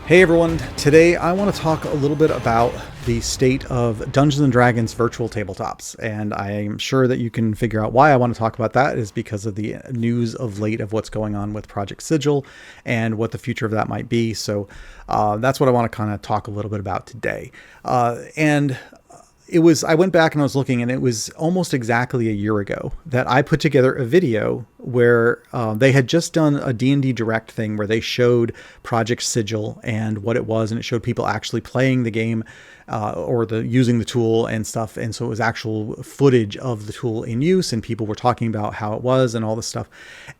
Hey everyone, today I want to talk a little bit about the state of Dungeons & Dragons virtual tabletops, and I'm sure that you can figure out why I want to talk about that is because of the news of late of what's going on with Project Sigil and what the future of that might be. So that's what I want to kind of talk a little bit about today. I went back and I was looking, and it was almost exactly a year ago that I put together a video where they had just done a D&D Direct thing where they showed Project Sigil and what it was, and it showed people actually playing the game or using the tool and stuff. And so it was actual footage of the tool in use, and people were talking about how it was and all this stuff.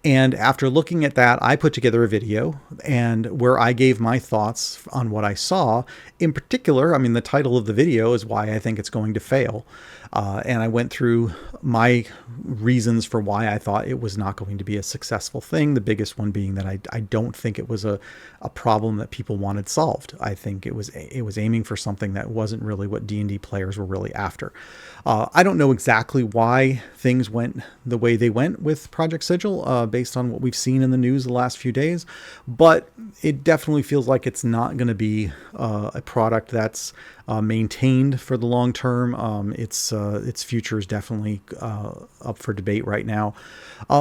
And after looking at that, I put together a video and where I gave my thoughts on what I saw. In particular, I mean, the title of the video is why I think it's going to fail. And I went through my reasons for why I thought it was not going to be a successful thing. The biggest one being that I don't think it was a problem that people wanted solved. I think it was aiming for something that wasn't really what D&D players were really after. I don't know exactly why things went the way they went with Project Sigil based on what we've seen in the news the last few days, but it definitely feels like it's not going to be a product that's maintained for the long term. Its future is definitely up for debate right now.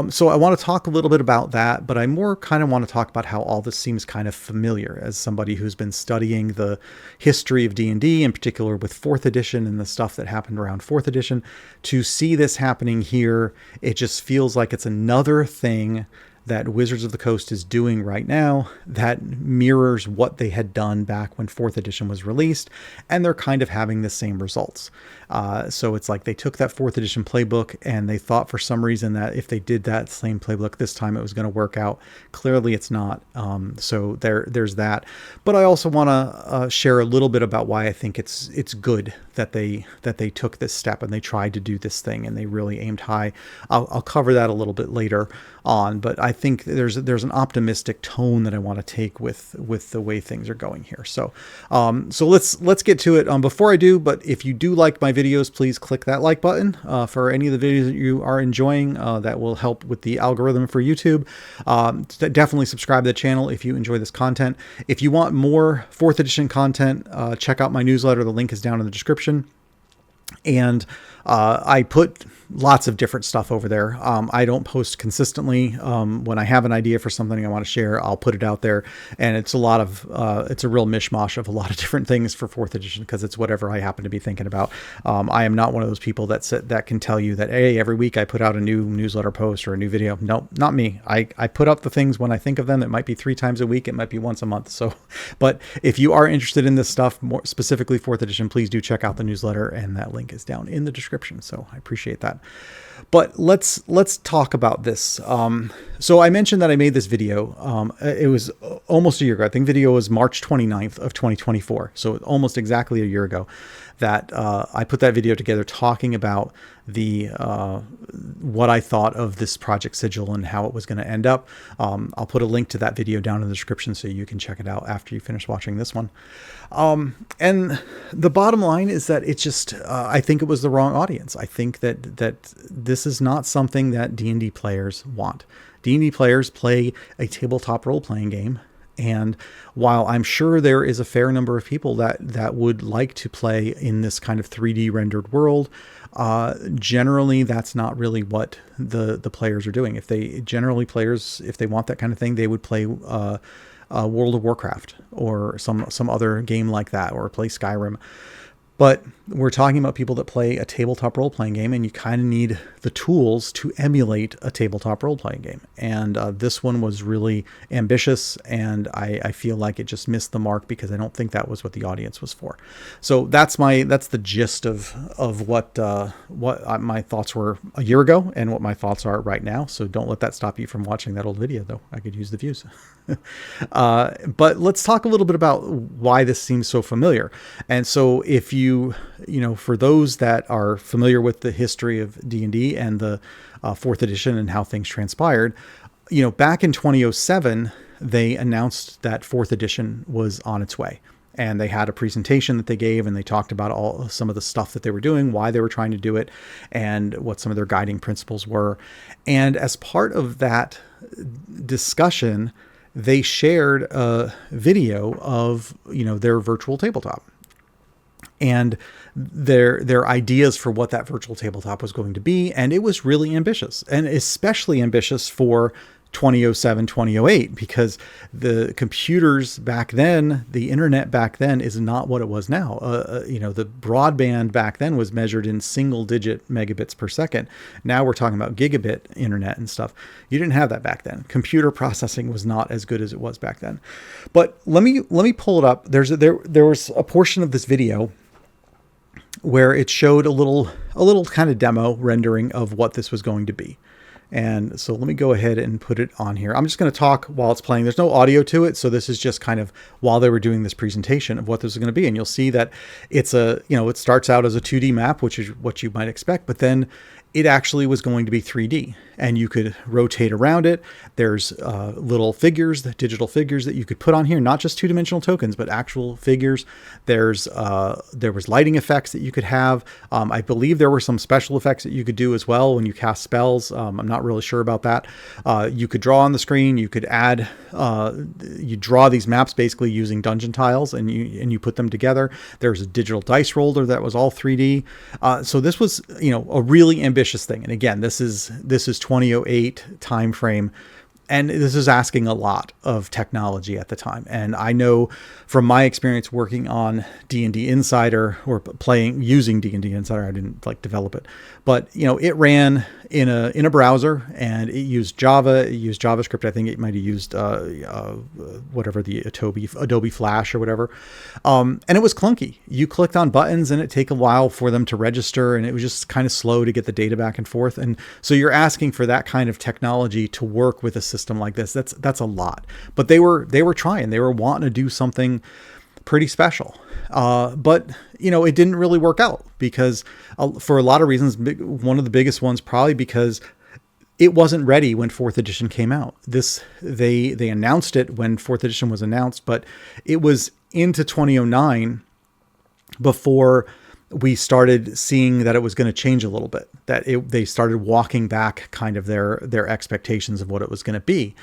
So I want to talk a little bit about that, but I more kind of want to talk about how all this seems kind of familiar as somebody who's been studying the history of D&D, in particular with 4th edition and the stuff that happened around 4th edition. To see this happening here, it just feels like it's another thing that Wizards of the Coast is doing right now that mirrors what they had done back when 4th edition was released, and they're kind of having the same results. So it's like they took that 4th edition playbook and they thought for some reason that if they did that same playbook this time, it was going to work out. Clearly it's not. So there's that. But I also want to share a little bit about why I think it's good that they took this step and they tried to do this thing and they really aimed high. I'll cover that a little bit later on, but I think there's an optimistic tone that I want to take with the way things are going here. So let's get to it. Before I do, but if you do like my videos, please click that like button for any of the videos that you are enjoying. That will help with the algorithm for YouTube. Definitely subscribe to the channel if you enjoy this content. If you want more 4th edition content, check out my newsletter. The link is down in the description. And I put lots of different stuff over there. I don't post consistently. When I have an idea for something I want to share, I'll put it out there. And it's a real mishmash of a lot of different things for 4th edition because it's whatever I happen to be thinking about. I am not one of those people that can tell you that, hey, every week I put out a new newsletter post or a new video. No, not me. I put up the things when I think of them. It might be 3 times a week. It might be once a month. So, but if you are interested in this stuff, more specifically 4th edition, please do check out the newsletter, and that link is down in the description. So I appreciate that. But let's talk about this. So I mentioned that I made this video. It was almost a year ago. I think video was March 29th of 2024. So almost exactly a year ago that I put that video together talking about what I thought of this Project Sigil and how it was going to end up. I'll put a link to that video down in the description so you can check it out after you finish watching this one. And the bottom line is that it's just, I think it was the wrong audience. I think that this is not something that D&D players want. D&D players play a tabletop role-playing game. And while I'm sure there is a fair number of people that would like to play in this kind of 3D rendered world, generally that's not really what the players are doing. If they want that kind of thing, they would play World of Warcraft or some other game like that, or play Skyrim. But we're talking about people that play a tabletop role-playing game, and you kind of need the tools to emulate a tabletop role-playing game. And this one was really ambitious, and I feel like it just missed the mark because I don't think that was what the audience was for. So that's the gist of what my thoughts were a year ago and what my thoughts are right now. So don't let that stop you from watching that old video, though. I could use the views. But let's talk a little bit about why this seems so familiar. And so if for those that are familiar with the history of D&D and the 4th edition and how things transpired, back in 2007, they announced that 4th edition was on its way. And they had a presentation that they gave, and they talked about some of the stuff that they were doing, why they were trying to do it, and what some of their guiding principles were. And as part of that discussion, they shared a video of, their virtual tabletop and their ideas for what that virtual tabletop was going to be. And it was really ambitious, and especially ambitious for 2007, 2008, because the computers back then, the internet back then is not what it was now. The broadband back then was measured in single digit megabits per second. Now we're talking about gigabit internet and stuff. You didn't have that back then. Computer processing was not as good as it was back then. But let me pull it up. There was a portion of this video where it showed a little kind of demo rendering of what this was going to be. And so let me go ahead and put it on here. I'm just going to talk while it's playing. There's no audio to it. So this is just kind of while they were doing this presentation of what this is going to be. And you'll see that it's it starts out as a 2D map, which is what you might expect, but then it actually was going to be 3D, and you could rotate around it. There's little figures, the digital figures that you could put on here, not just two-dimensional tokens, but actual figures. There was lighting effects that you could have. I believe there were some special effects that you could do as well when you cast spells. I'm not really sure about that. You could draw on the screen. You could add, you draw these maps basically using dungeon tiles, and you put them together. There's a digital dice roller that was all 3D. So this was, a really ambitious thing. And again, this is 2008 time frame, and this is asking a lot of technology at the time. And I know from my experience working on D&D Insider, or using D&D Insider, I didn't develop it, but it ran in a browser, and it used Java, it used JavaScript. I think it might have used whatever, the Adobe Flash or whatever. And it was clunky. You clicked on buttons and it take a while for them to register, and it was just kind of slow to get the data back and forth. And so you're asking for that kind of technology to work with a system like this. That's a lot. But they were trying. They were wanting to do something pretty special. But it didn't really work out, because for a lot of reasons. One of the biggest ones probably because it wasn't ready when 4th edition came out. They announced it when 4th edition was announced, but it was into 2009 before we started seeing that it was going to change a little bit, that they started walking back kind of their expectations of what it was going to be.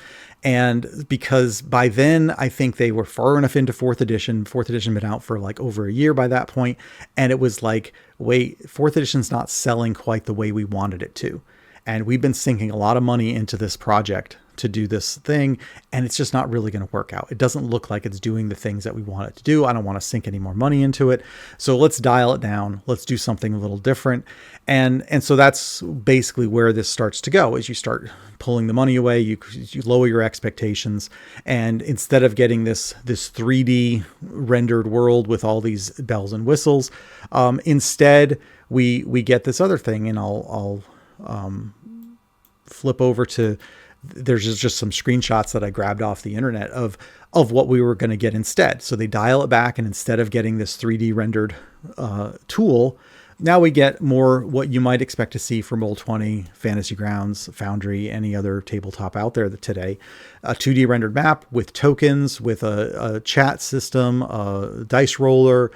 And because by then, I think they were far enough into 4th edition. 4th edition had been out for over a year by that point. And it was wait, 4th edition's not selling quite the way we wanted it to. And we've been sinking a lot of money into this project to do this thing, and it's just not really going to work out. It doesn't look like it's doing the things that we want it to do. I don't want to sink any more money into it. So let's dial it down. Let's do something a little different. And so that's basically where this starts to go, is you start pulling the money away, you lower your expectations. And instead of getting this 3D rendered world with all these bells and whistles, instead we get this other thing. And I'll flip over to, there's just some screenshots that I grabbed off the internet of what we were going to get instead. So they dial it back, and instead of getting this 3D rendered tool, now we get more what you might expect to see from Roll20, Fantasy Grounds, Foundry, any other tabletop out there today. A 2D rendered map with tokens, with a chat system, a dice roller,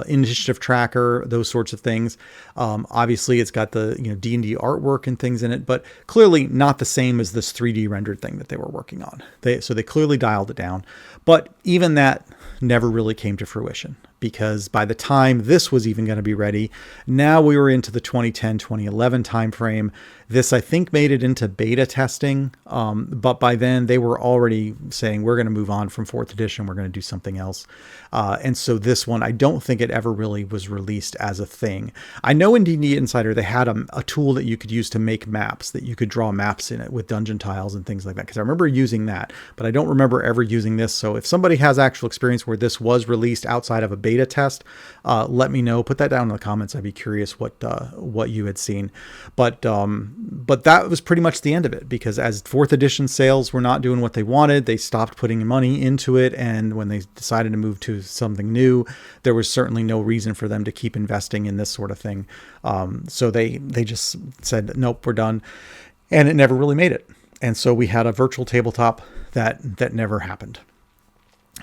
initiative tracker, those sorts of things. Obviously, it's got the D&D artwork and things in it, but clearly not the same as this 3D rendered thing that they were working on. So they clearly dialed it down. But even that never really came to fruition, because by the time this was even going to be ready, now we were into the 2010, 2011 timeframe. This, I think, made it into beta testing. But by then they were already saying, we're going to move on from 4th edition. We're going to do something else. And so this one, I don't think it ever really was released as a thing. I know in D&D Insider, they had a tool that you could use to make maps, that you could draw maps in it with dungeon tiles and things like that. Because I remember using that, but I don't remember ever using this. So if somebody has actual experience where this was released outside of a beta test, let me know. Put that down in the comments. I'd be curious what you had seen. But that was pretty much the end of it, because as 4th edition sales were not doing what they wanted, they stopped putting money into it. And when they decided to move to something new, there was certainly no reason for them to keep investing in this sort of thing. So they just said, nope, we're done. And it never really made it. And so we had a virtual tabletop that never happened.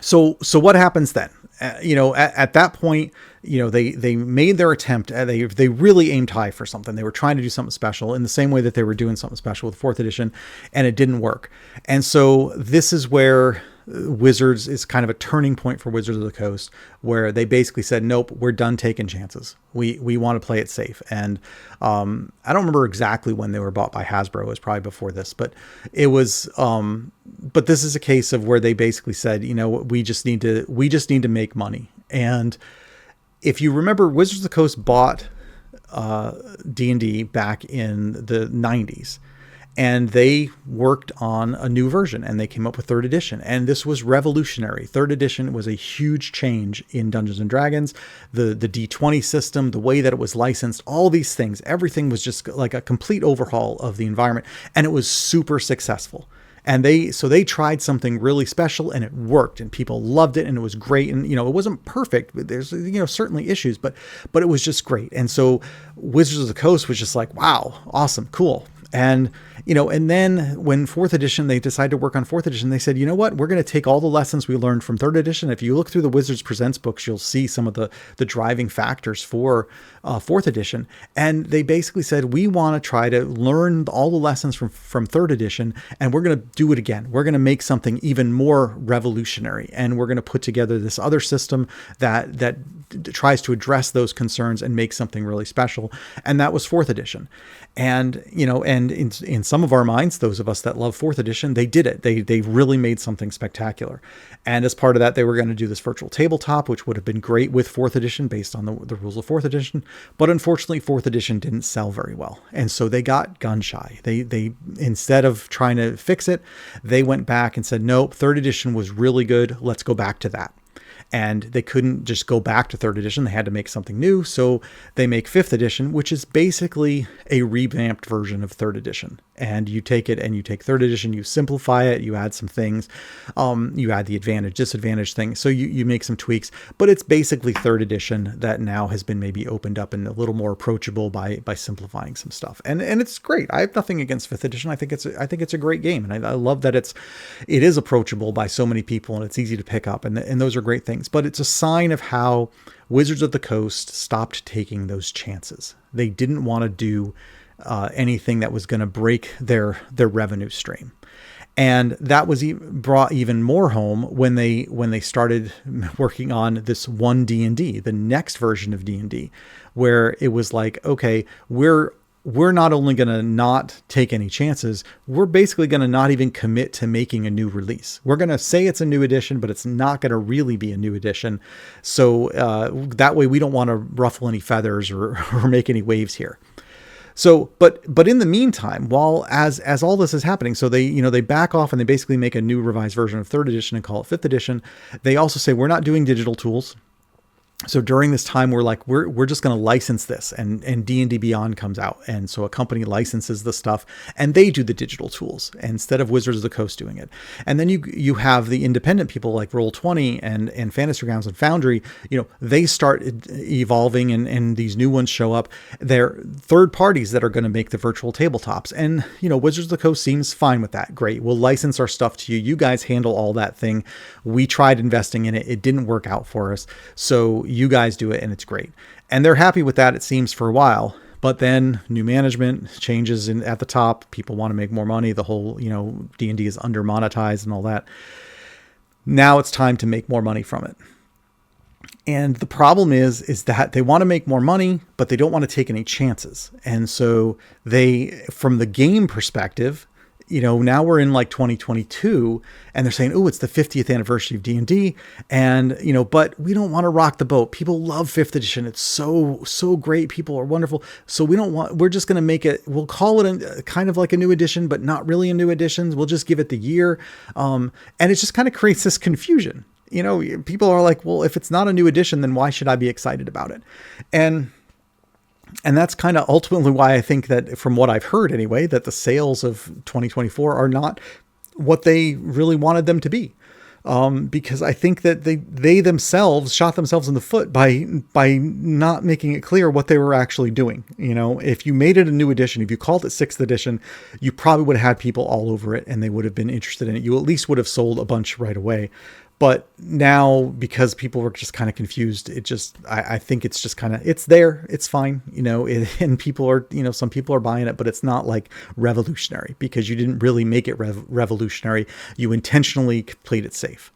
So what happens then? at that point, they made their attempt. They really aimed high for something. They were trying to do something special in the same way that they were doing something special with fourth edition, and it didn't work. And so this is where Wizards is kind of a turning point for Wizards of the Coast, where they basically said, nope, we're done taking chances. We want to play it safe. And I don't remember exactly when they were bought by Hasbro. It was probably before this, but it was, but this is a case of where they basically said, we just need to make money. And if you remember, Wizards of the Coast bought D&D back in the 90s. And they worked on a new version, and they came up with third edition. And this was revolutionary. Third edition was a huge change in Dungeons and Dragons, the D20 system, the way that it was licensed, all these things. Everything was just like a complete overhaul of the environment, and it was super successful. And they tried something really special, and it worked, and people loved it, and it was great. And, it wasn't perfect, but there's, certainly issues, but it was just great. And so Wizards of the Coast was just like, wow, awesome, cool. And, and then when fourth edition, they decided to work on fourth edition, they said, you know what, we're going to take all the lessons we learned from third edition. If you look through the Wizards Presents books, you'll see some of the driving factors for fourth edition. And they basically said, we want to try to learn all the lessons from third edition, and we're going to do it again. We're going to make something even more revolutionary. And we're going to put together this other system that tries to address those concerns and make something really special. And that was fourth edition. And, and in some of our minds, those of us that love fourth edition, they did it. They really made something spectacular. And as part of that, they were going to do this virtual tabletop, which would have been great with fourth edition based on the rules of fourth edition. But unfortunately, fourth edition didn't sell very well. And so they got gun shy. They instead of trying to fix it, they went back and said, nope, third edition was really good. Let's go back to that. And they couldn't just go back to third edition. They had to make something new. So they make fifth edition, which is basically a revamped version of third edition. And you take it and you take third edition, you simplify it, you add some things, you add the advantage, disadvantage thing. So you make some tweaks, but it's basically third edition that now has been maybe opened up and a little more approachable by simplifying some stuff. And it's great. I have nothing against fifth edition. I think it's a great game. And I love that it is approachable by so many people, and it's easy to pick up. And those are great things. But it's a sign of how Wizards of the Coast stopped taking those chances. They didn't want to do anything that was going to break their revenue stream. And that was brought even more home when they started working on this one D&D, the next version of D&D, where it was like, okay, we're not only going to not take any chances, we're basically going to not even commit to making a new release. We're going to say it's a new edition, but it's not going to really be a new edition. So that way we don't want to ruffle any feathers or make any waves here. So, but in the meantime, while as all this is happening, so they back off and they basically make a new revised version of third edition and call it fifth edition. They also say, we're not doing digital tools. So during this time, we're like, we're just going to license this, and D&D Beyond comes out. And so a company licenses the stuff and they do the digital tools instead of Wizards of the Coast doing it. And then you have the independent people like Roll20 and Fantasy Grounds and Foundry, they start evolving and these new ones show up. They're third parties that are going to make the virtual tabletops. And, Wizards of the Coast seems fine with that. Great. We'll license our stuff to you. You guys handle all that thing. We tried investing in it. It didn't work out for us. So you guys do it and it's great. And they're happy with that, it seems, for a while. But then new management changes at the top. People want to make more money. The whole, D&D is under monetized and all that. Now it's time to make more money from it. And the problem is that they want to make more money, but they don't want to take any chances. And so from the game perspective, now we're in like 2022 and they're saying, oh, it's the 50th anniversary of D&D. And, but we don't want to rock the boat. People love fifth edition. It's so great. People are wonderful. So we're just going to make it, we'll call it a kind of like a new edition, but not really a new edition. We'll just give it the year. And it just kind of creates this confusion. People are like, well, if it's not a new edition, then why should I be excited about it? And that's kind of ultimately why I think that, from what I've heard anyway, that the sales of 2024 are not what they really wanted them to be. Because I think that they themselves shot themselves in the foot by not making it clear what they were actually doing. If you made it a new edition, if you called it sixth edition, you probably would have had people all over it and they would have been interested in it. You at least would have sold a bunch right away. But now, because people were just kind of confused, I think it's just kind of, it's there, it's fine, and people are, some people are buying it, but it's not like revolutionary, because you didn't really make it revolutionary. You intentionally played it safe.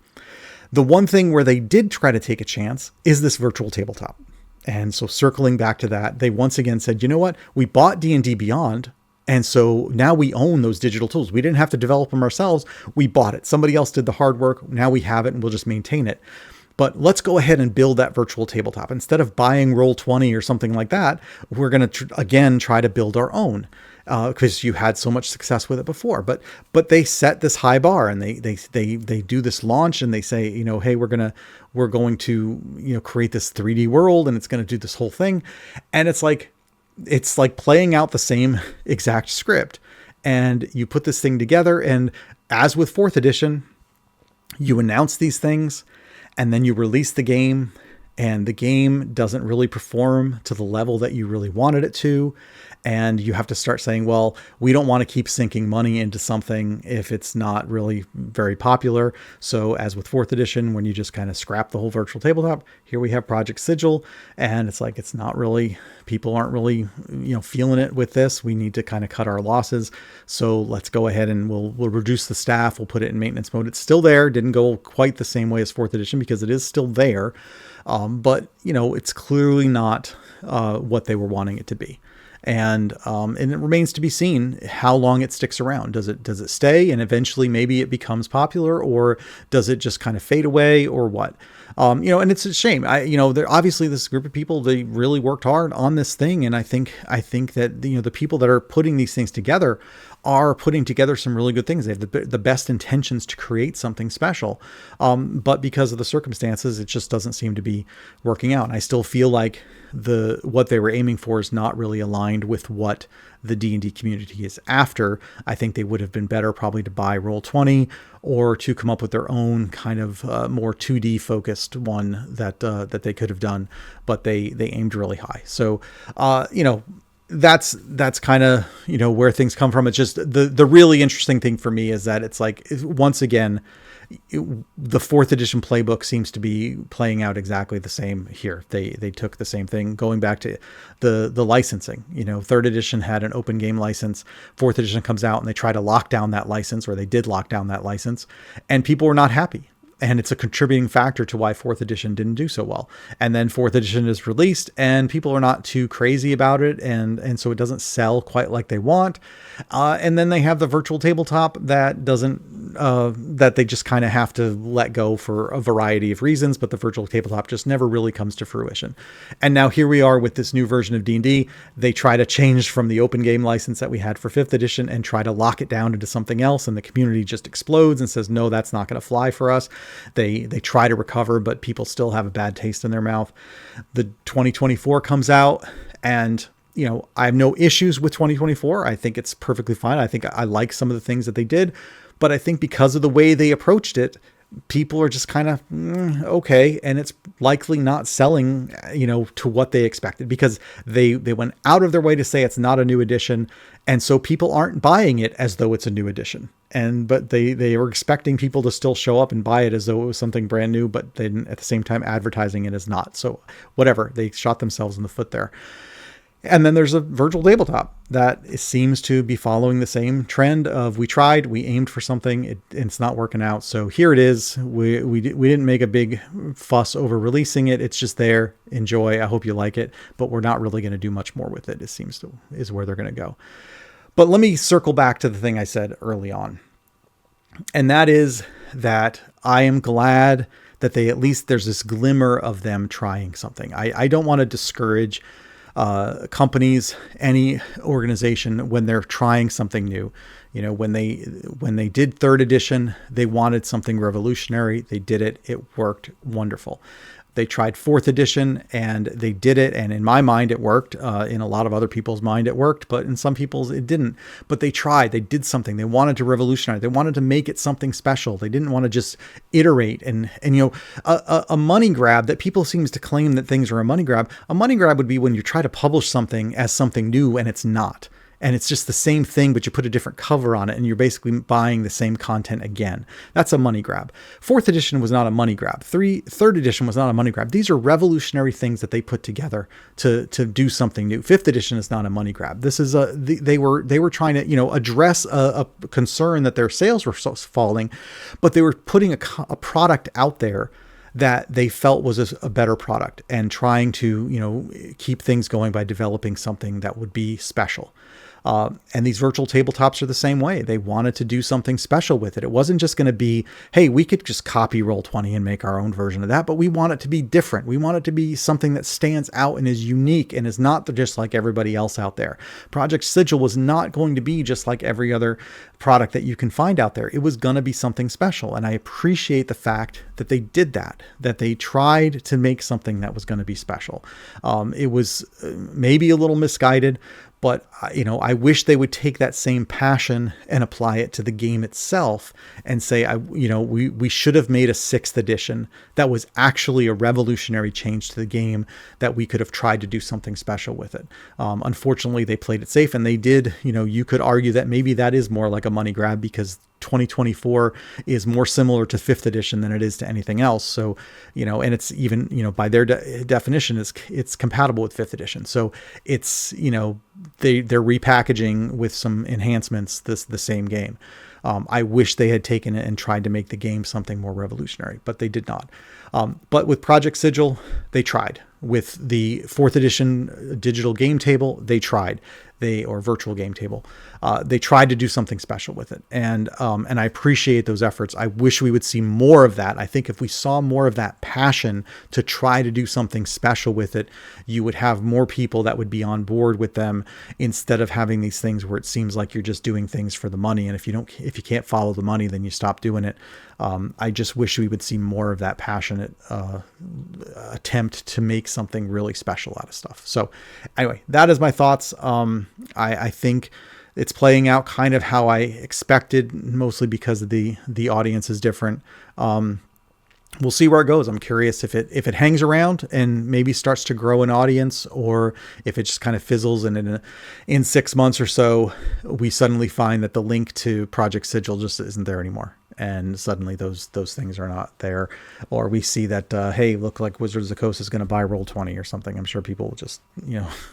The one thing where they did try to take a chance is this virtual tabletop. And so circling back to that, they once again said, you know what, we bought D&D Beyond. And so now we own those digital tools. We didn't have to develop them ourselves. We bought it. Somebody else did the hard work. Now we have it and we'll just maintain it. But let's go ahead and build that virtual tabletop. Instead of buying Roll20 or something like that, we're going to, again, try to build our own, because you had so much success with it before. But they set this high bar, and they do this launch, and they say, hey, we're going to create this 3D world, and it's going to do this whole thing. And it's like playing out the same exact script, and you put this thing together. And as with 4th edition, you announce these things and then you release the game, and the game doesn't really perform to the level that you really wanted it to. And you have to start saying, well, we don't want to keep sinking money into something if it's not really very popular. So as with 4th edition, when you just kind of scrap the whole virtual tabletop, here we have Project Sigil. And it's like, it's not really, people aren't really, feeling it with this. We need to kind of cut our losses. So let's go ahead and we'll reduce the staff. We'll put it in maintenance mode. It's still there. Didn't go quite the same way as 4th edition, because it is still there. But it's clearly not what they were wanting it to be. And it remains to be seen how long it sticks around. Does it stay, and eventually maybe it becomes popular, or does it just kind of fade away, or what? And it's a shame. Obviously this group of people, they really worked hard on this thing. And I think that, the people that are putting these things together are putting together some really good things. They have the best intentions to create something special. But because of the circumstances, it just doesn't seem to be working out. And I still feel like what they were aiming for is not really aligned with what the D&D community is after. I think they would have been better probably to buy Roll20, or to come up with their own kind of more 2D focused one that they could have done, but they aimed really high. So, that's kind of, where things come from. It's just the really interesting thing for me is that it's like, once again, the 4th edition playbook seems to be playing out exactly the same here. They took the same thing, going back to the licensing. 3rd edition had an open game license. 4th edition comes out and they try to lock down that license, or they did lock down that license, and people were not happy. And it's a contributing factor to why 4th edition didn't do so well. And then 4th edition is released and people are not too crazy about it. And so it doesn't sell quite like they want. And then they have the virtual tabletop that doesn't, that they just kind of have to let go for a variety of reasons, but the virtual tabletop just never really comes to fruition. And now here we are with this new version of D&D. They try to change from the open game license that we had for 5th edition and try to lock it down into something else. And the community just explodes and says, no, that's not going to fly for us. They try to recover, but people still have a bad taste in their mouth. The 2024 comes out, and I have no issues with 2024. I think it's perfectly fine. I think I like some of the things that they did, but I think because of the way they approached it, people are just kind of okay, and it's likely not selling to what they expected, because they went out of their way to say it's not a new edition, and so people aren't buying it as though it's a new edition. But they were expecting people to still show up and buy it as though it was something brand new, but then at the same time advertising it as not. So whatever, they shot themselves in the foot there. And then there's a virtual tabletop that seems to be following the same trend of we tried, we aimed for something, it's not working out. So here it is. We didn't make a big fuss over releasing it. It's just there. Enjoy. I hope you like it, but we're not really going to do much more with it. It seems to is where they're going to go. But let me circle back to the thing I said early on. And that is that I am glad that there's this glimmer of them trying something. I don't want to discourage companies, any organization, when they're trying something new. When they did 3rd edition, they wanted something revolutionary. They did it. It worked wonderful. They tried 4th edition and they did it. And in my mind, it worked. In a lot of other people's mind, it worked, but in some people's, it didn't. But they tried, they did something. They wanted to revolutionize. They wanted to make it something special. They didn't want to just iterate and a money grab that people seems to claim that things are a money grab. A money grab would be when you try to publish something as something new and it's not. and it's just the same thing, but you put a different cover on it, and you're basically buying the same content again. That's a money grab. Fourth edition was not a money grab. Third edition was not a money grab. These are revolutionary things that they put together to do something new. Fifth edition is not a money grab. This is they were trying to address a concern that their sales were falling, but they were putting a product out there that they felt was a better product, and trying to keep things going by developing something that would be special. And these virtual tabletops are the same way. They wanted to do something special with it. It wasn't just going to be, hey, we could just copy Roll20 and make our own version of that, but we want it to be different. We want it to be something that stands out and is unique and is not just like everybody else out there. Project Sigil was not going to be just like every other product that you can find out there. It was going to be something special. And I appreciate the fact that they did that they tried to make something that was going to be special. It was maybe a little misguided, but I wish they would take that same passion and apply it to the game itself, and say, we should have made a 6th edition that was actually a revolutionary change to the game, that we could have tried to do something special with it. Unfortunately, they played it safe, and they did. You could argue that maybe that is more like a money grab, because 2024 is more similar to 5th edition than it is to anything else. So, and it's even, by their definition, it's compatible with 5th edition. So it's, they're repackaging with some enhancements the same game. I wish they had taken it and tried to make the game something more revolutionary, but they did not. But with Project Sigil, they tried. With the 4th edition digital game table, they tried. Or virtual game table. They tried to do something special with it. And I appreciate those efforts. I wish we would see more of that. I think if we saw more of that passion to try to do something special with it, you would have more people that would be on board with them, instead of having these things where it seems like you're just doing things for the money. And if you can't follow the money, then you stop doing it. I just wish we would see more of that passionate attempt to make something really special out of stuff. So anyway, that is my thoughts. I think it's playing out kind of how I expected, mostly because the audience is different. We'll see where it goes. I'm curious if it hangs around and maybe starts to grow an audience, or if it just kind of fizzles, and in 6 months or so, we suddenly find that the link to Project Sigil just isn't there anymore. And suddenly those things are not there, or we see that, hey, look, like Wizards of the Coast is going to buy Roll20 or something. I'm sure people will just,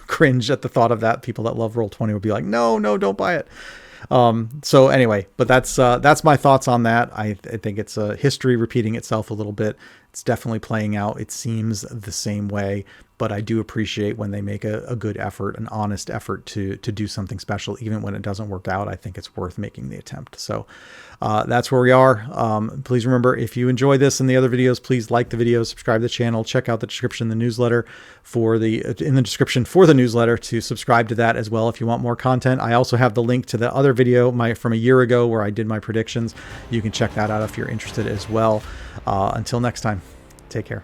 cringe at the thought of that. People that love Roll20 will be like, no, don't buy it. So anyway, but that's my thoughts on that. I think it's a history repeating itself a little bit. It's definitely playing out. It seems the same way, but I do appreciate when they make a good effort, an honest effort to do something special. Even when it doesn't work out, I think it's worth making the attempt. So that's where we are. Please remember, if you enjoy this and the other videos, please like the video, subscribe to the channel, check out the description, the newsletter in the description for the newsletter to subscribe to that as well if you want more content. I also have the link to the other video from a year ago where I did my predictions. You can check that out if you're interested as well. Until next time, take care.